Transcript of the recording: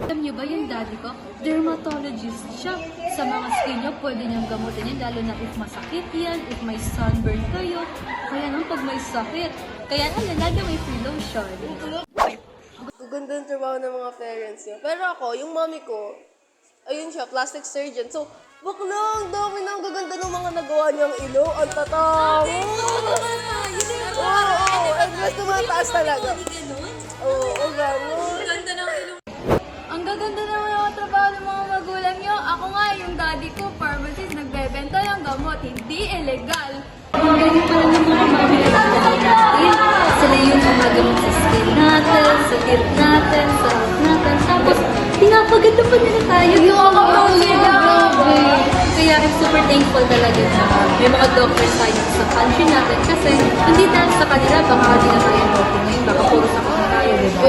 Alam niyo ba yung daddy ko? Dermatologist siya. Sa mga skin niyo, pwede niyang gamutin yan, lalo na if masakit yan, if may sunburn kayo. Kaya nang pag may sakit. Kaya lagi may free lotion. Ganda ng trabaho ng mga parents niya. Pero ako, yung mommy ko, ayun siya, plastic surgeon. So, baklang, dami nang gaganda ng mga nagawa niyang ilong. Ang tatang! Oo, and plus tumataas talaga. Oo, gano'n. Ganda ng ilong. Ang gaganda naman ang trabaho ng mga magulang niyo. Ako nga, yung daddy ko, pharmacist, nagbebenta ng gamot. Hindi illegal. Ang galing pa rin ng mga mami natin. Sila yung gumagamit sa skin natin, sa teeth natin, sa health natin. Tapos, pinapaganda pa nila tayo. Yung mga grabe. Kaya I'm super thankful talaga na may mga doctors tayo sa country natin. Kasi, hindi dahil sa kanila, baka hindi na tayo healthy ngayon. Baka puro sa kanila tayo, diba?